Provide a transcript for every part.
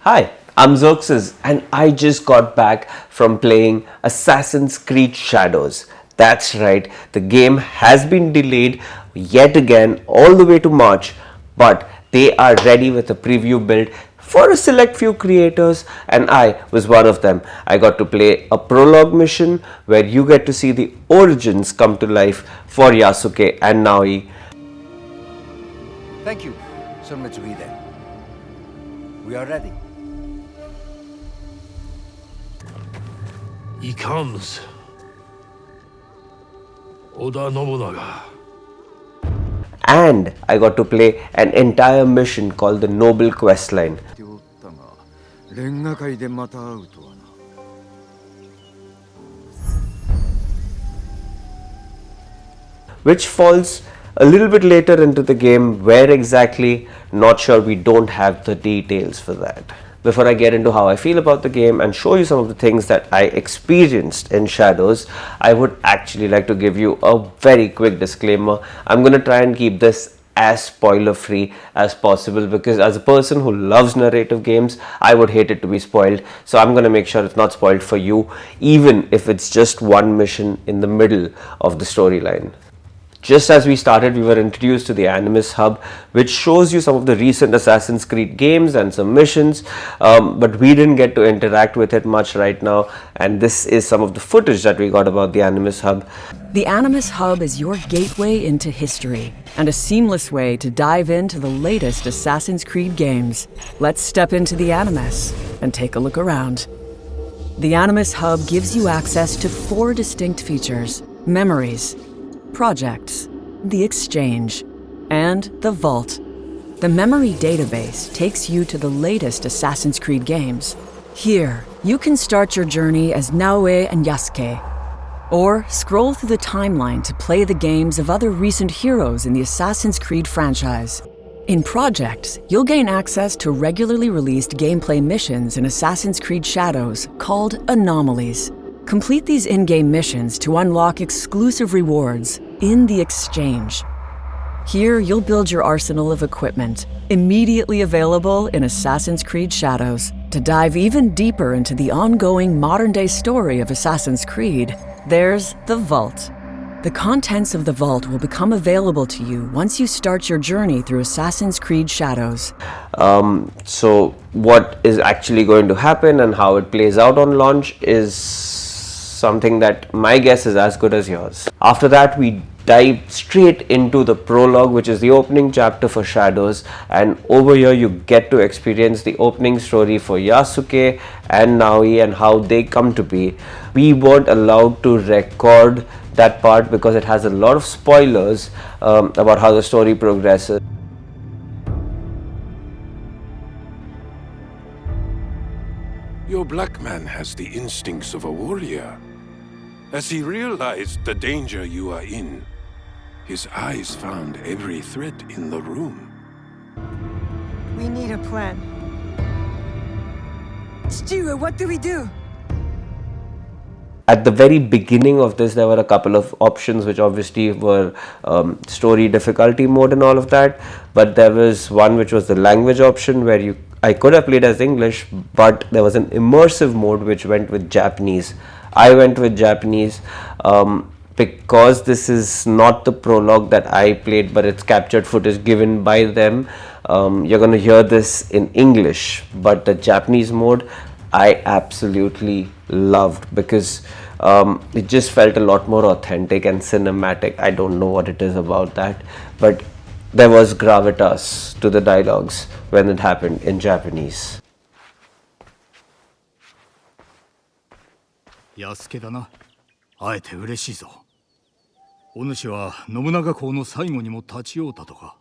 Hi, I'm Xerxes and I just got back from playing Assassin's Creed Shadows. That's right, the game has been delayed yet again all the way to March, but they are ready with a preview build for a select few creators, and I was one of them. I got to play a prologue mission where you get to see the origins come to life for Yasuke and Naoe. Thank you, Sir Mitsuhide. We are ready. He comes. Oda Nobunaga. And I got to play an entire mission called the Noble Questline, which falls a little bit later into the game. Where exactly, not sure, we don't have the details for that. Before I get into how I feel about the game and show you some of the things that I experienced in Shadows, I would actually like to give you a very quick disclaimer. I'm going to try and keep this as spoiler free as possible because as a person who loves narrative games, I would hate it to be spoiled. So I'm going to make sure it's not spoiled for you, even if it's just one mission in the middle of the storyline. Just as we started, we were introduced to the Animus Hub, which shows you some of the recent Assassin's Creed games and some missions, but we didn't get to interact with it much right now, and this is some of the footage that we got about the Animus Hub. The Animus Hub is your gateway into history and a seamless way to dive into the latest Assassin's Creed games. Let's step into the Animus and take a look around. The Animus Hub gives you access to 4 distinct features: memories, projects, the exchange, and the vault. The memory database takes you to the latest Assassin's Creed games. Here, you can start your journey as Naoe and Yasuke, or scroll through the timeline to play the games of other recent heroes in the Assassin's Creed franchise. In projects, you'll gain access to regularly released gameplay missions in Assassin's Creed Shadows called anomalies. Complete these in-game missions to unlock exclusive rewards in the exchange. Here, you'll build your arsenal of equipment, immediately available in Assassin's Creed Shadows. To dive even deeper into the ongoing modern-day story of Assassin's Creed, there's the Vault. The contents of the Vault will become available to you once you start your journey through Assassin's Creed Shadows. So what is actually going to happen and how it plays out on launch is something that my guess is as good as yours. After that, we dive straight into the prologue, which is the opening chapter for Shadows, and over here you get to experience the opening story for Yasuke and Naoe and how they come to be. We weren't allowed to record that part because it has a lot of spoilers about how the story progresses. Your black man has the instincts of a warrior. As he realized the danger you are in, his eyes found every threat in the room. We need a plan. Chichiru, what do we do? At the very beginning of this, there were a couple of options which obviously were story difficulty mode and all of that, but there was one which was the language option where I could have played as English, but there was an immersive mode which went with Japanese. I went with Japanese because this is not the prologue that I played, but it's captured footage given by them. You're going to hear this in English, but the Japanese mode I absolutely loved because it just felt a lot more authentic and cinematic. I don't know what it is about that, but there was gravitas to the dialogues when it happened in Japanese. Yasuke だな。会えて嬉しいぞ。お主は信長公の最後にも立ち会うたとか。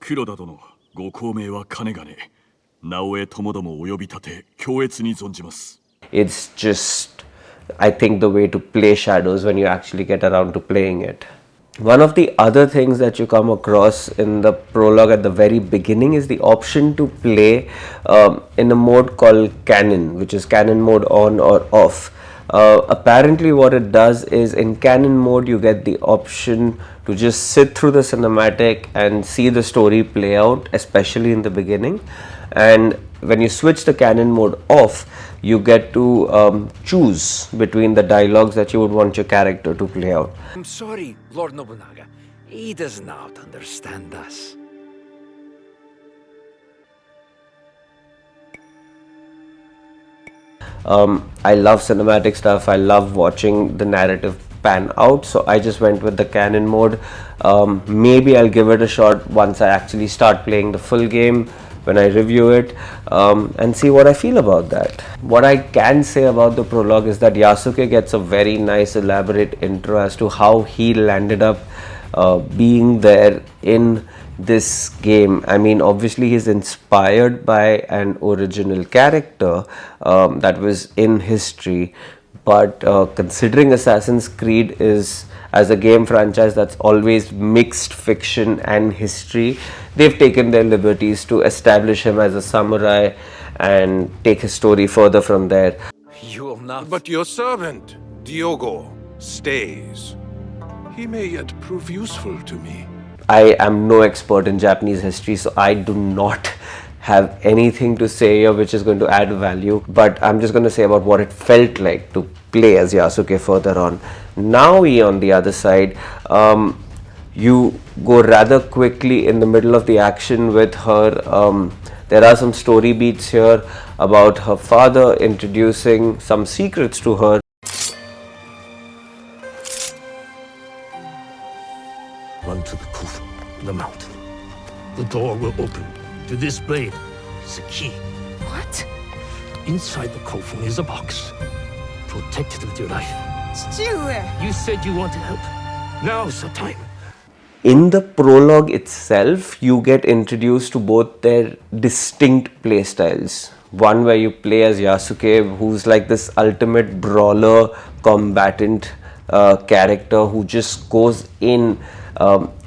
黒田殿、ご高名はかねがね。直江ともどもお呼び立て、強烈に存じます。It's just, I think, the way to play Shadows when you actually get around to playing it. One of the other things that you come across in the prologue at the very beginning is the option to play in a mode called canon, which is canon mode on or off. Apparently what it does is in canon mode you get the option to just sit through the cinematic and see the story play out, especially in the beginning. and when you switch the canon mode off, you get to choose between the dialogues that you would want your character to play out. I'm sorry, Lord Nobunaga. He does not understand us. I love cinematic stuff. I love watching the narrative pan out, so I just went with the canon mode. Maybe I'll give it a shot once I actually start playing the full game, when I review it, and see what I feel about that. What I can say about the prologue is that Yasuke gets a very nice elaborate intro as to how he landed up being there in this game. I mean, obviously he's inspired by an original character that was in history, but considering Assassin's Creed is, as a game franchise that's always mixed fiction and history, they've taken their liberties to establish him as a samurai and take his story further from there. You will not. But your servant, Diogo, stays. He may yet prove useful to me. I am no expert in Japanese history, so I do not have anything to say here which is going to add value, but I'm just going to say about what it felt like to play as Yasuke further on. Naoe, on the other side, you go rather quickly in the middle of the action with her. There are some story beats here about her father introducing some secrets to her. Run to the Kufu, the mountain. The door will open. To this blade is a key. What? Inside the Kofun is a box. Protect it with your life. Chichiue! You said you wanted help. Now's the time. In the prologue itself, you get introduced to both their distinct playstyles. One where you play as Yasuke, who's like this ultimate brawler, combatant character who just goes in,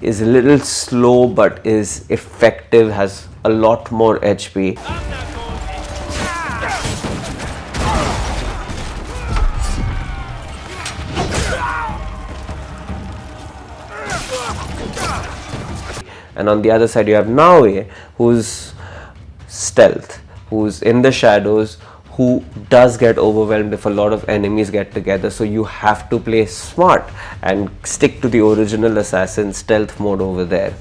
is a little slow but is effective, has a lot more HP. And on the other side you have Naoe, who's stealth, who's in the shadows, who does get overwhelmed if a lot of enemies get together, so you have to play smart and stick to the original Assassin stealth mode over there.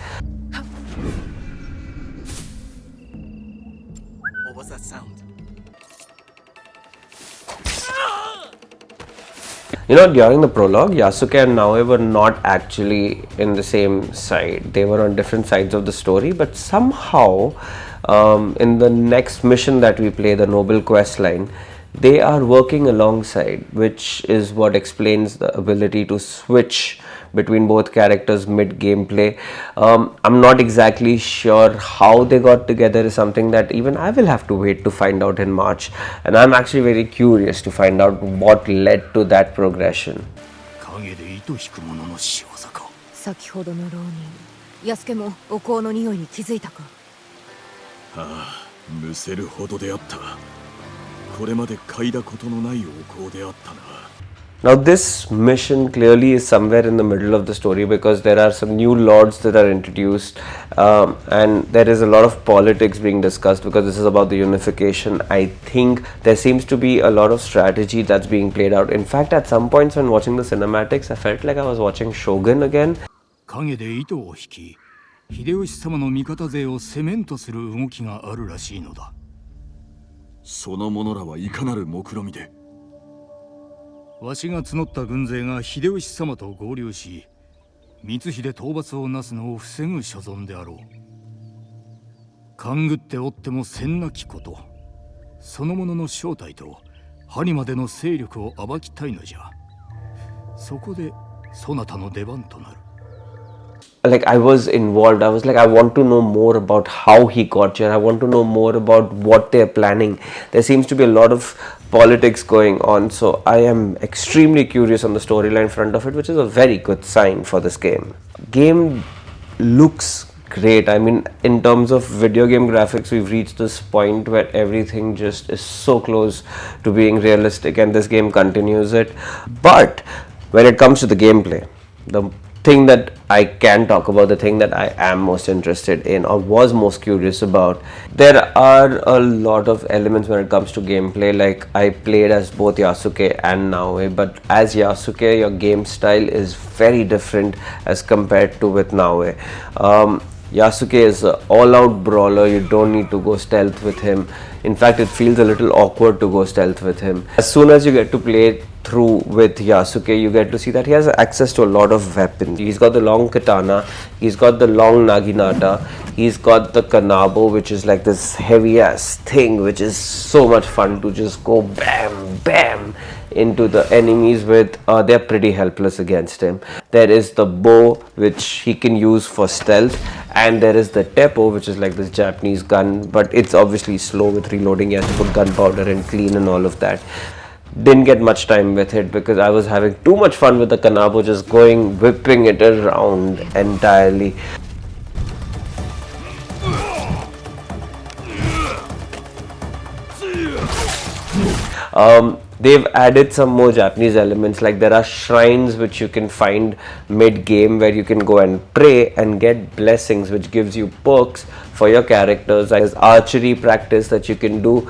What was that sound? You know, during the prologue, Yasuke and Naoe were not actually in the same side. They were on different sides of the story, but somehow in the next mission that we play, the Noble Questline, they are working alongside, which is what explains the ability to switch between both characters mid gameplay. I'm not exactly sure how they got together, is something that even I will have to wait to find out in March, and I'm actually very curious to find out what led to that progression. 影で糸引く者の仕業か。先ほどの浪人、安家もお香の匂いに気づいたか。ああ、むせるほどであった。これまで嗅いだことのないお香であったな。 Now this mission clearly is somewhere in the middle of the story, because there are some new lords that are introduced, and there is a lot of politics being discussed, because this is about the unification. I think there seems to be a lot of strategy that's being played out. In fact, at some points when watching the cinematics, I felt like I was watching Shogun again. 影で糸を引き、秀吉様の味方勢を攻めんとする動きがあるらしいのだ。その者らはいかなる目論みで。 わしが募った軍勢が秀吉様と合流し、光秀討伐をなすのを防ぐ所存であろう。勘ぐっておってもせんなきこと、その者の正体と針までの勢力を暴きたいのじゃ。そこでそなたの出番となる。 Like, I was involved. I was like, I want to know more about how he got here. I want to know more about what they're planning. There seems to be a lot of politics going on, so I am extremely curious on the storyline front of it, which is a very good sign for this game. Game looks great. I mean, in terms of video game graphics, we've reached this point where everything just is so close to being realistic, and this game continues it. But when it comes to the gameplay, the thing that I can talk about, the thing that I am most interested in or was most curious about, there are a lot of elements when it comes to gameplay. Like, I played as both Yasuke and Naoe, but as Yasuke, your game style is very different as compared to with Naoe. Yasuke is an all-out brawler. You don't need to go stealth with him. In fact, it feels a little awkward to go stealth with him. As soon as you get to play through with Yasuke, you get to see that he has access to a lot of weapons. He's got the long katana, he's got the long naginata, he's got the kanabo, which is like this heavy ass thing, which is so much fun to just go bam bam into the enemies with. They're pretty helpless against him. There is the bow, which he can use for stealth, and there is the teppo, which is like this Japanese gun, but it's obviously slow with reloading. You have to put gunpowder and clean and all of that. Didn't get much time with it because I was having too much fun with the kanabo, just going whipping it around entirely. They've added some more Japanese elements, like there are shrines which you can find mid-game where you can go and pray and get blessings, which gives you perks for your characters. There's archery practice that you can do.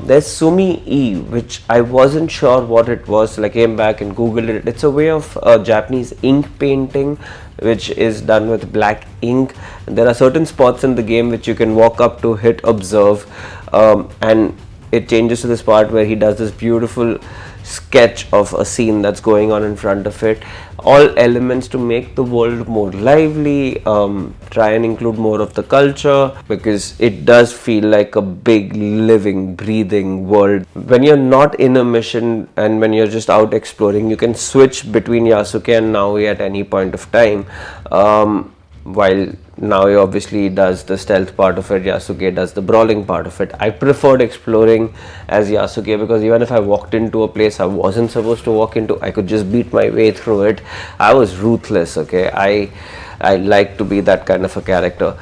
There's Sumi-e, which I wasn't sure what it was, so I came back and googled it. It's a way of Japanese ink painting, which is done with black ink. There are certain spots in the game which you can walk up to, hit observe, and it changes to this part where he does this beautiful sketch of a scene that's going on in front of it. All elements to make the world more lively, try and include more of the culture, because it does feel like a big living, breathing world. When you're not in a mission and when you're just out exploring, you can switch between Yasuke and Naoe at any point of time. While Naoe obviously does the stealth part of it, Yasuke does the brawling part of it. I preferred exploring as Yasuke because even if I walked into a place I wasn't supposed to walk into, I could just beat my way through it. I was ruthless, okay? I like to be that kind of a character.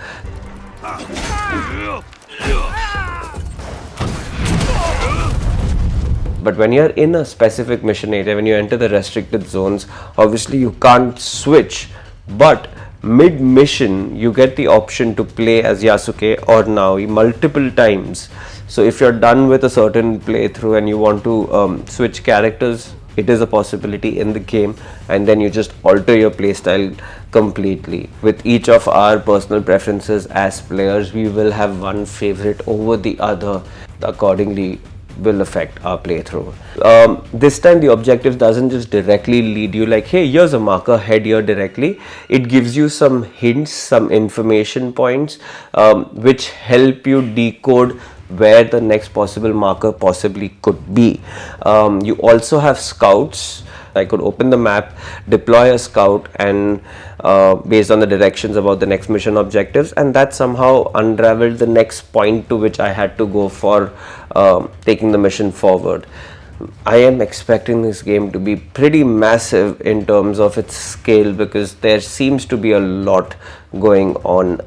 But when you're in a specific mission area, when you enter the restricted zones, obviously you can't switch, but mid-mission you get the option to play as Yasuke or Naoe multiple times. So if you're done with a certain playthrough and you want to switch characters, it is a possibility in the game, and then you just alter your playstyle completely. With each of our personal preferences as players, we will have one favorite over the other. Accordingly will affect our playthrough. This time the objective doesn't just directly lead you like, hey, here's a marker, head here directly. It gives you some hints, some information points, which help you decode where the next possible marker possibly could be. You also have scouts. I could open the map, deploy a scout, and based on the directions about the next mission objectives, and that somehow unraveled the next point to which I had to go for taking the mission forward. I am expecting this game to be pretty massive in terms of its scale because there seems to be a lot going on.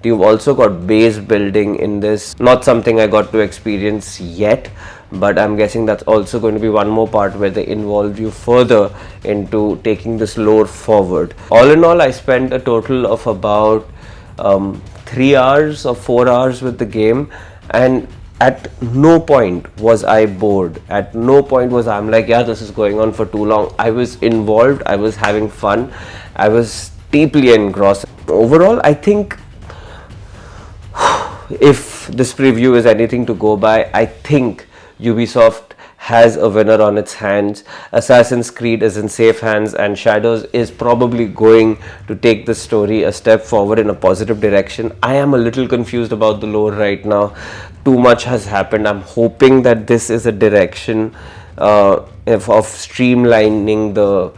You've also got base building in this, not something I got to experience yet, but I'm guessing that's also going to be one more part where they involve you further into taking this lore forward. All in all, I spent a total of about 3 hours or 4 hours with the game, and at no point was I bored. At no point was I'm like, yeah, this is going on for too long. I was involved, I was having fun, I was deeply engrossed. Overall, I think if this preview is anything to go by, I think Ubisoft has a winner on its hands. Assassin's Creed is in safe hands, and Shadows is probably going to take the story a step forward in a positive direction. I am a little confused about the lore right now. Too much has happened. I'm hoping that this is a direction of streamlining the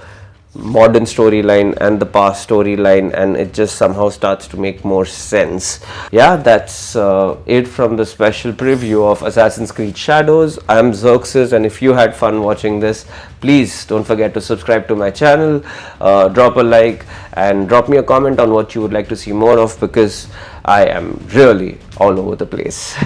modern storyline and the past storyline, and it just somehow starts to make more sense. Yeah, that's it from the special preview of Assassin's Creed Shadows. I'm Xerxes, and if you had fun watching this, please don't forget to subscribe to my channel, drop a like, and drop me a comment on what you would like to see more of, because I am really all over the place.